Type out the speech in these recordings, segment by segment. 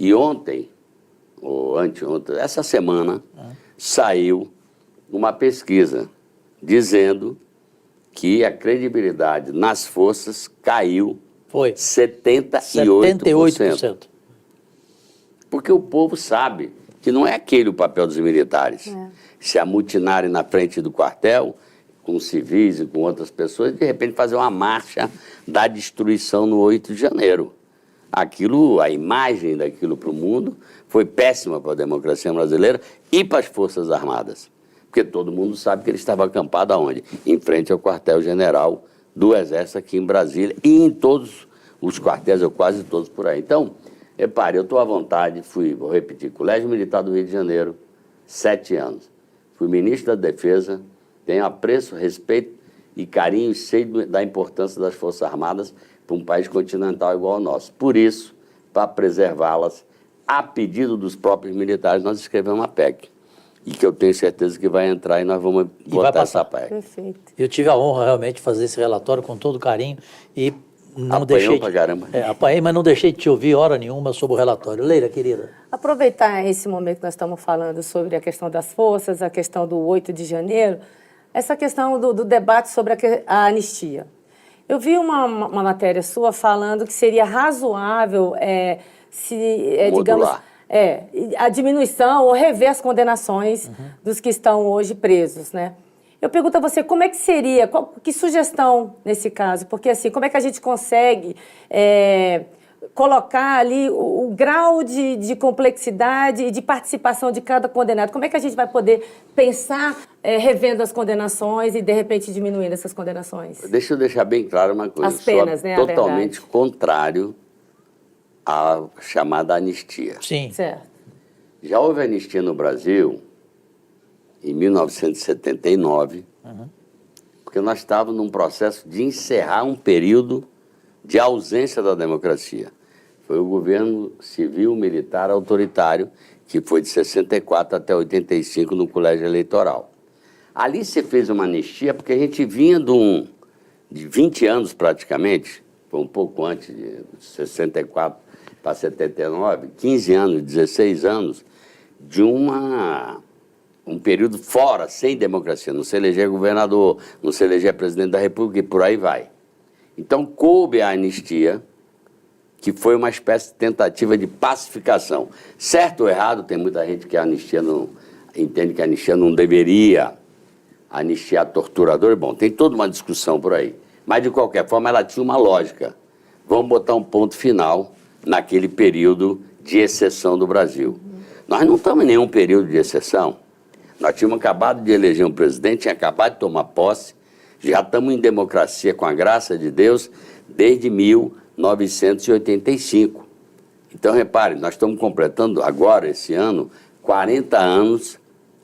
que ontem, ou anteontem, essa semana, saiu uma pesquisa dizendo que a credibilidade nas forças caiu 78%. Porque o povo sabe que não é aquele o papel dos militares. Se amutinarem na frente do quartel, com civis e com outras pessoas, de repente fazer uma marcha da destruição no 8 de janeiro. Aquilo, a imagem daquilo para o mundo foi péssima para a democracia brasileira e para as Forças Armadas. Porque todo mundo sabe que ele estava acampado aonde? Em frente ao quartel-general do Exército aqui em Brasília e em todos os quartéis, ou quase todos por aí. Então, repare, eu estou à vontade, vou repetir, Colégio Militar do Rio de Janeiro, 7 anos. Fui ministro da Defesa, tenho apreço, respeito e carinho, e sei da importância das Forças Armadas para um país continental igual ao nosso. Por isso, para preservá-las, a pedido dos próprios militares, nós escrevemos uma PEC. E que eu tenho certeza que vai entrar e nós vamos votar essa PEC. Perfeito. Eu tive a honra realmente de fazer esse relatório com todo carinho e não deixei... pra caramba. Apanhei, mas não deixei de te ouvir hora nenhuma sobre o relatório. Leila, querida. Aproveitar esse momento que nós estamos falando sobre a questão das forças, a questão do 8 de janeiro, essa questão do debate sobre a anistia. Eu vi uma matéria sua falando que seria razoável digamos, a diminuição ou rever as condenações dos que estão hoje presos, né? Eu pergunto a você, como é que seria, que sugestão nesse caso? Porque, assim, como é que a gente consegue colocar ali o grau de complexidade e de participação de cada condenado? Como é que a gente vai poder pensar revendo as condenações e, de repente, diminuindo essas condenações? Deixa eu deixar bem claro uma coisa. As penas, né? Totalmente contrário à chamada anistia. Sim. Certo. Já houve anistia no Brasil em 1979, porque nós estávamos num processo de encerrar um período de ausência da democracia. Foi o governo civil-militar autoritário, que foi de 64 até 85 no colégio eleitoral. Ali se fez uma anistia, porque a gente vinha de 20 anos praticamente, foi um pouco antes de 64 para 79, 15 anos, 16 anos, de um período fora, sem democracia, não se eleger governador, não se eleger presidente da República e por aí vai. Então, coube a anistia, que foi uma espécie de tentativa de pacificação. Certo ou errado, tem muita gente que a anistia não entende que a anistia não deveria anistiar torturadores. Bom, tem toda uma discussão por aí. Mas, de qualquer forma, ela tinha uma lógica. Vamos botar um ponto final naquele período de exceção do Brasil. Nós não estamos em nenhum período de exceção. Nós tínhamos acabado de eleger um presidente, tinha acabado de tomar posse, já estamos em democracia, com a graça de Deus, desde 1985. Então, repare, nós estamos completando agora, esse ano, 40 anos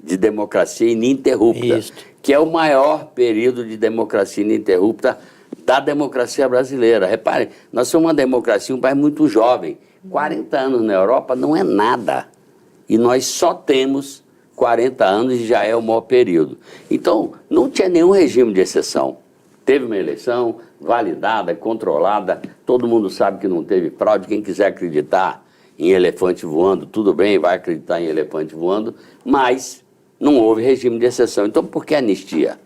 de democracia ininterrupta, que é o maior período de democracia ininterrupta da democracia brasileira. Repare, nós somos uma democracia, um país muito jovem. 40 anos na Europa não é nada. E nós só temos 40 anos e já é o maior período. Então, não tinha nenhum regime de exceção. Teve uma eleição validada, controlada, todo mundo sabe que não teve fraude. Quem quiser acreditar em elefante voando, tudo bem, vai acreditar em elefante voando, mas não houve regime de exceção. Então, por que anistia?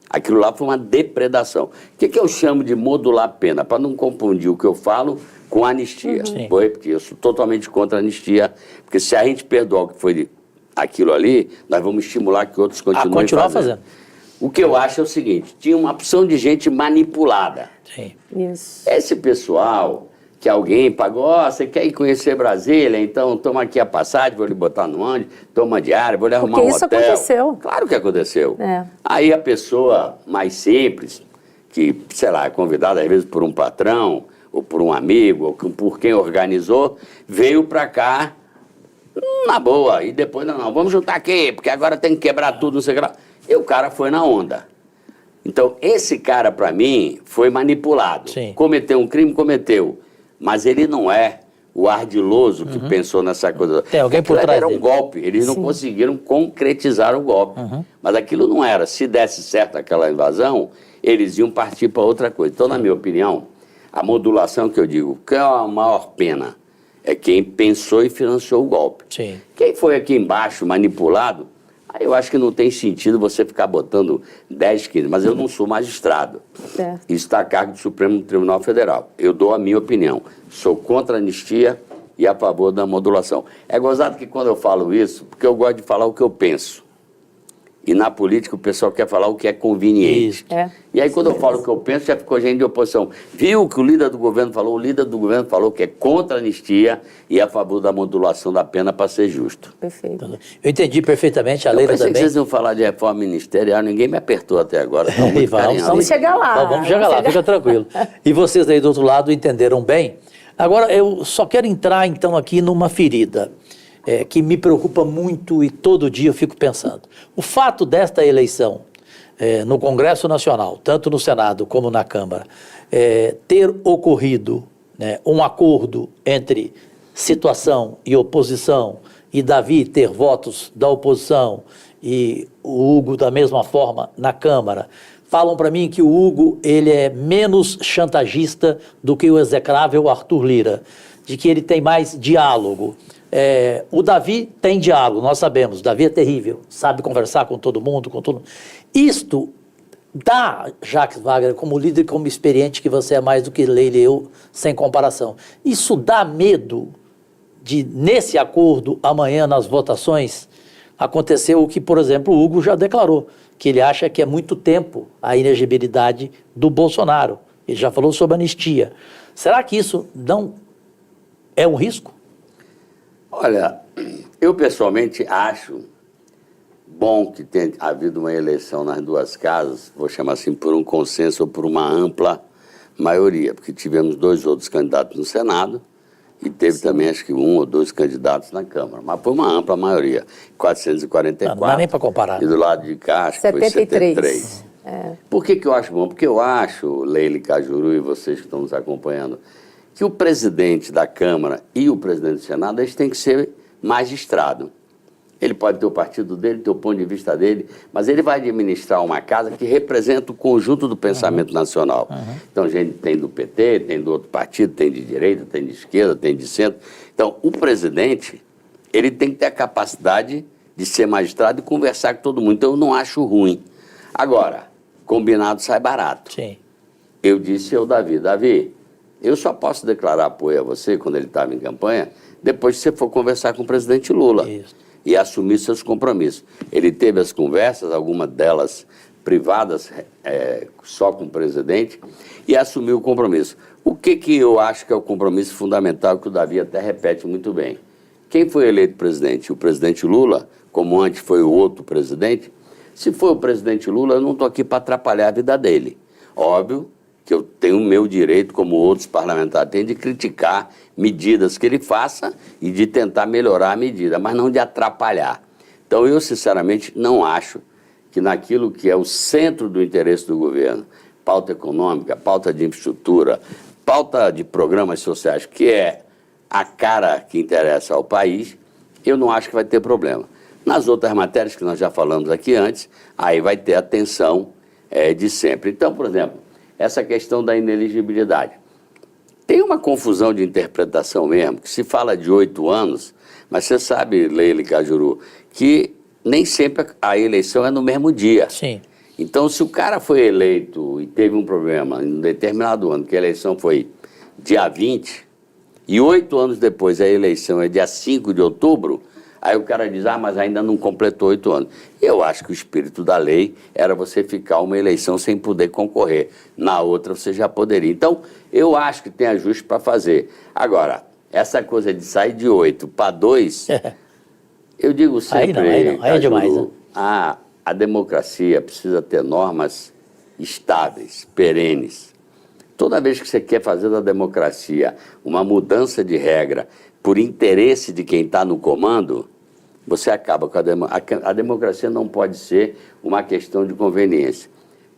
Aquilo lá foi uma depredação. O que eu chamo de modular a pena? Para não confundir o que eu falo com anistia. Vou repetir, eu sou totalmente contra a anistia, porque se a gente perdoar o que foi aquilo ali, nós vamos estimular que outros continuem fazendo. O que eu acho é o seguinte, tinha uma opção de gente manipulada. Sim. Isso. Esse pessoal que alguém pagou, você quer ir conhecer Brasília, então toma aqui a passagem, vou lhe botar no ônibus, toma diária, vou lhe arrumar um hotel. Porque isso aconteceu. Claro que aconteceu. É. Aí a pessoa mais simples, que, sei lá, é convidada às vezes por um patrão, ou por um amigo, ou por quem organizou, veio para cá na boa. E depois, não, vamos juntar aqui, porque agora tem que quebrar tudo, não sei o que lá. E o cara foi na onda. Então, esse cara, para mim, foi manipulado. Sim. Cometeu um crime, cometeu. Mas ele não é o ardiloso que pensou nessa coisa. Tem alguém por trás era um dele. golpe. Eles não conseguiram concretizar o golpe. Mas aquilo não era. Se desse certo aquela invasão, eles iam partir para outra coisa. Então, na minha opinião, a modulação que eu digo, que é a maior pena? é quem pensou e financiou o golpe. Sim. Quem foi aqui embaixo manipulado, aí eu acho que não tem sentido você ficar botando 10, 15, mas eu não sou magistrado. Certo. Isso está a cargo do Supremo Tribunal Federal. Eu dou a minha opinião. Sou contra a anistia e a favor da modulação. É gozado que quando eu falo isso, porque eu gosto de falar o que eu penso. E na política o pessoal quer falar o que é conveniente. E aí quando eu falo o que eu penso, já ficou gente de oposição. Viu o que o líder do governo falou? O líder do governo falou que é contra a anistia e a favor da modulação da pena para ser justo. Perfeito. Eu entendi perfeitamente, a Eu Leila pensei que também. vocês iam falar de reforma ministerial, ninguém me apertou até agora. Tá muito carinhoso. Vamos chegar lá. Vamos chegar lá, fica tranquilo. E vocês aí do outro lado entenderam bem. Agora, eu só quero entrar então aqui numa ferida que me preocupa muito e todo dia eu fico pensando. O fato desta eleição no Congresso Nacional, tanto no Senado como na Câmara, ter ocorrido um acordo entre situação e oposição, e Davi ter votos da oposição e o Hugo da mesma forma na Câmara, falam para mim que o Hugo ele é menos chantagista do que o execrável Arthur Lira, de que ele tem mais diálogo. O Davi tem diálogo, nós sabemos, o Davi é terrível, sabe conversar com todo mundo, Isto dá, Jacques Wagner, como líder, como experiente que você é mais do que Leila e eu, sem comparação, isso dá medo de, nesse acordo, amanhã nas votações, aconteceu o que, por exemplo, o Hugo já declarou, que ele acha que é muito tempo a inegibilidade do Bolsonaro. Ele já falou sobre anistia. Será que isso não é um risco? Olha, eu pessoalmente acho bom que tenha havido uma eleição nas duas casas, vou chamar assim, por um consenso ou por uma ampla maioria, porque tivemos 2 outros candidatos no Senado e teve também, acho que 1 ou 2 candidatos na Câmara, mas foi uma ampla maioria, 444. Não dá nem para comparar. E do lado de cá, acho que foi 73. Por que eu acho bom? Porque eu acho, Leila e Cajuru e vocês que estão nos acompanhando, que o presidente da Câmara e o presidente do Senado, eles têm que ser magistrado. Ele pode ter o partido dele, ter o ponto de vista dele, mas ele vai administrar uma casa que representa o conjunto do pensamento nacional. Então, gente tem do PT, tem do outro partido, tem de direita, tem de esquerda, tem de centro. Então, o presidente, ele tem que ter a capacidade de ser magistrado e conversar com todo mundo. Então, eu não acho ruim. Agora, combinado sai barato. Sim. Eu disse ao Davi, eu só posso declarar apoio a você, quando ele estava em campanha, depois que você for conversar com o presidente Lula. Isso. E assumir seus compromissos. Ele teve as conversas, algumas delas privadas, só com o presidente, e assumiu o compromisso. O que eu acho que é o compromisso fundamental, que o Davi até repete muito bem? Quem foi eleito presidente? O presidente Lula, como antes foi o outro presidente? Se for o presidente Lula, eu não estou aqui para atrapalhar a vida dele. Óbvio que eu tenho o meu direito, como outros parlamentares têm, de criticar medidas que ele faça e de tentar melhorar a medida, mas não de atrapalhar. Então, eu, sinceramente, não acho que naquilo que é o centro do interesse do governo, pauta econômica, pauta de infraestrutura, pauta de programas sociais, que é a cara que interessa ao país, eu não acho que vai ter problema. Nas outras matérias que nós já falamos aqui antes, aí vai ter a tensão de sempre. Então, por exemplo, essa questão da inelegibilidade. Tem uma confusão de interpretação mesmo, que se fala de 8 anos, mas você sabe, Leila e Cajuru, que nem sempre a eleição é no mesmo dia. Sim. Então, se o cara foi eleito e teve um problema em um determinado ano, que a eleição foi dia 20, e 8 anos depois a eleição é dia 5 de outubro, aí o cara diz, mas ainda não completou 8 anos. Eu acho que o espírito da lei era você ficar uma eleição sem poder concorrer. Na outra você já poderia. Então, eu acho que tem ajuste para fazer. Agora, essa coisa de sair de 8 para 2, eu digo sempre... Aí é demais, né? A democracia precisa ter normas estáveis, perenes. Toda vez que você quer fazer da democracia uma mudança de regra por interesse de quem está no comando, você acaba com a democracia. Não pode ser uma questão de conveniência.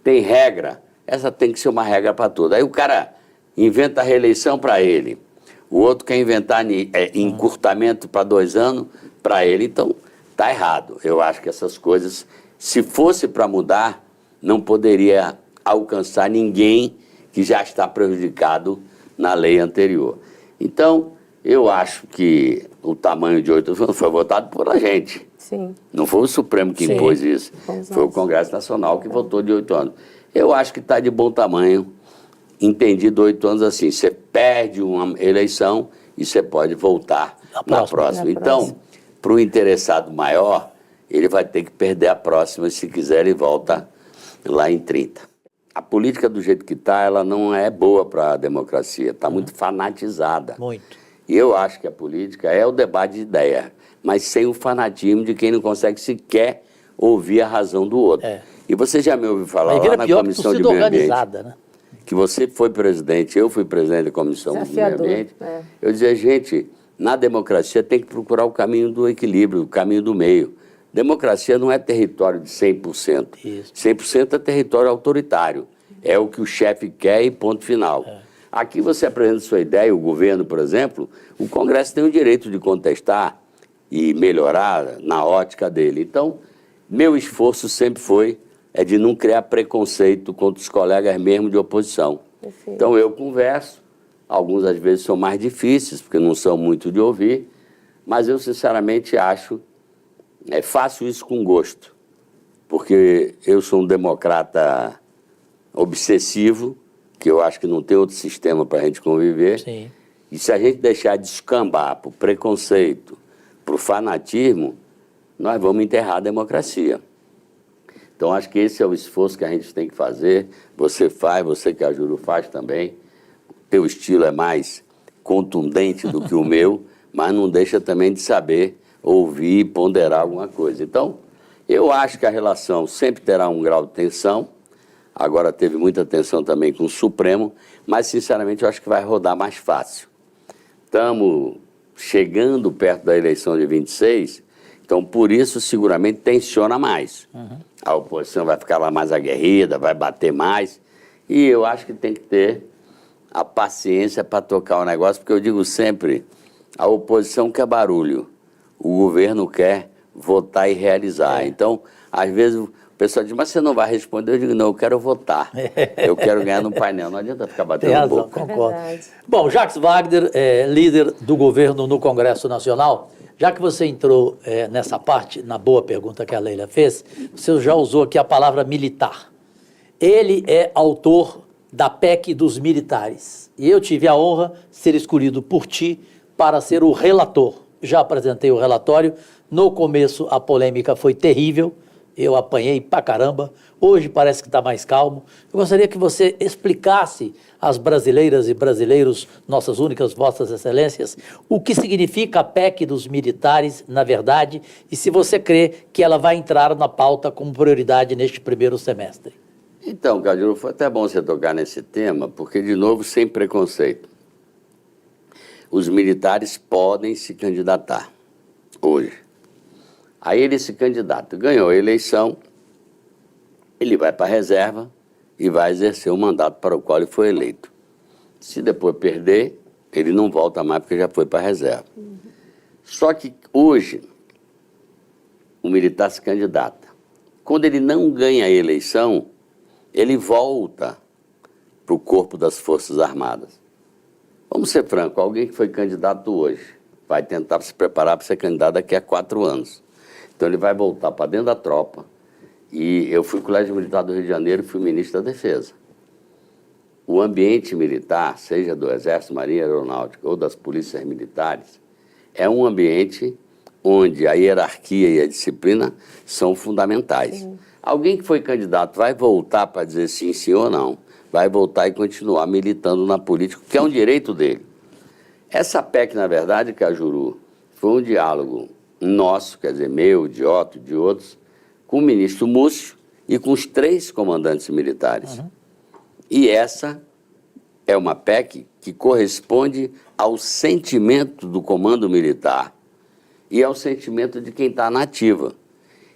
Tem regra, essa tem que ser uma regra para tudo. Aí o cara inventa a reeleição para ele, o outro quer inventar encurtamento para 2 anos para ele, então está errado. Eu acho que essas coisas, se fosse para mudar, não poderia alcançar ninguém que já está prejudicado na lei anterior. Então, Eu acho que o tamanho de 8 anos foi votado por a gente. Sim. Não foi o Supremo que Sim. impôs isso. Foi o Congresso Nacional que votou de 8 anos. Eu acho que está de bom tamanho, entendido 8 anos assim. Você perde uma eleição e você pode voltar na próxima. Então, para o interessado maior, ele vai ter que perder a próxima, se quiser ele volta lá em 30. A política do jeito que está, ela não é boa para a democracia, está muito fanatizada. Muito. E eu acho que a política é o debate de ideia, mas sem o fanatismo de quem não consegue sequer ouvir a razão do outro. E você já me ouviu falar lá na Comissão de Meio Ambiente, né? que você foi presidente, eu fui presidente da Comissão de Meio Ambiente. Eu dizia, gente, na democracia tem que procurar o caminho do equilíbrio, o caminho do meio. Democracia não é território de 100%. Isso. 100% é território autoritário. É o que o chefe quer e ponto final. Aqui você apresenta sua ideia, o governo, por exemplo, o Congresso tem o direito de contestar e melhorar na ótica dele. Então, meu esforço sempre foi de não criar preconceito contra os colegas mesmo de oposição. Perfeito. Então, eu converso, alguns às vezes são mais difíceis, porque não são muito de ouvir, mas eu sinceramente acho, faço isso com gosto, porque eu sou um democrata obsessivo, que eu acho que não tem outro sistema para a gente conviver. Sim. E se a gente deixar de escambar para o preconceito, para o fanatismo, nós vamos enterrar a democracia. Então, acho que esse é o esforço que a gente tem que fazer. Você faz, você que a Juru faz também. O teu estilo é mais contundente do que o meu, mas não deixa também de saber ouvir e ponderar alguma coisa. Então, eu acho que a relação sempre terá um grau de tensão. Agora teve muita tensão também com o Supremo, mas, sinceramente, eu acho que vai rodar mais fácil. Estamos chegando perto da eleição de 26, então, por isso, seguramente, tensiona mais. A oposição vai ficar lá mais aguerrida, vai bater mais, e eu acho que tem que ter a paciência para tocar o negócio, porque eu digo sempre, a oposição quer barulho, o governo quer votar e realizar. Então, às vezes, o pessoal diz, mas você não vai responder? Eu digo, não, eu quero votar. Eu quero ganhar no painel. Não adianta ficar batendo Tem razão, boca. concordo. Bom, Jacques Wagner, líder do governo no Congresso Nacional, já que você entrou nessa parte, na boa pergunta que a Leila fez, você já usou aqui a palavra militar. Ele é autor da PEC dos militares. E eu tive a honra de ser escolhido por ti para ser o relator. Já apresentei o relatório. No começo, a polêmica foi terrível. Eu apanhei pra caramba. Hoje parece que está mais calmo. Eu gostaria que você explicasse às brasileiras e brasileiros, nossas únicas vossas excelências, o que significa a PEC dos militares, na verdade, e se você crê que ela vai entrar na pauta como prioridade neste primeiro semestre. Então, Cajuru, foi até bom você tocar nesse tema, porque, de novo, sem preconceito. Os militares podem se candidatar hoje. Aí ele se candidata, ganhou a eleição, ele vai para a reserva e vai exercer o mandato para o qual ele foi eleito. Se depois perder, ele não volta mais porque já foi para a reserva. Só que hoje, o militar se candidata. Quando ele não ganha a eleição, ele volta para o corpo das Forças Armadas. Vamos ser francos, alguém que foi candidato hoje vai tentar se preparar para ser candidato daqui a 4 anos. Então ele vai voltar para dentro da tropa. E eu fui Colégio Militar do Rio de Janeiro e fui ministro da Defesa. O ambiente militar, seja do Exército, Marinha Aeronáutica ou das polícias militares, é um ambiente onde a hierarquia e a disciplina são fundamentais. Sim. Alguém que foi candidato vai voltar para dizer sim ou não. Vai voltar e continuar militando na política, que é um direito dele. Essa PEC, na verdade, Cajuru, foi um diálogo nosso, quer dizer, meu, de Otto, de outros, com o ministro Múcio e com os 3 comandantes militares. E essa é uma PEC que corresponde ao sentimento do comando militar e ao sentimento de quem está na ativa.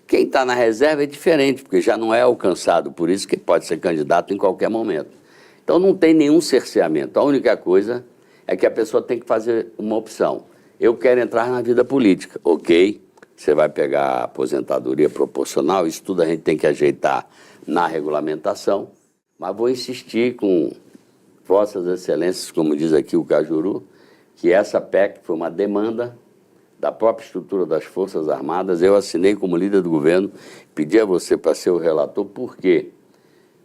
Quem está na reserva é diferente, porque já não é alcançado, por isso que pode ser candidato em qualquer momento. Então não tem nenhum cerceamento. A única coisa é que a pessoa tem que fazer uma opção. Eu quero entrar na vida política. Ok, você vai pegar a aposentadoria proporcional, isso tudo a gente tem que ajeitar na regulamentação, mas vou insistir com vossas excelências, como diz aqui o Cajuru, que essa PEC foi uma demanda da própria estrutura das Forças Armadas. Eu assinei como líder do governo, pedi a você para ser o relator. Por quê?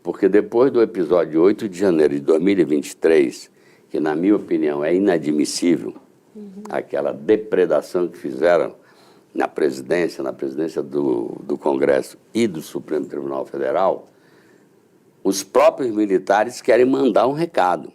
Porque depois do episódio 8 de janeiro de 2023, que na minha opinião é inadmissível, aquela depredação que fizeram na presidência do Congresso e do Supremo Tribunal Federal, os próprios militares querem mandar um recado.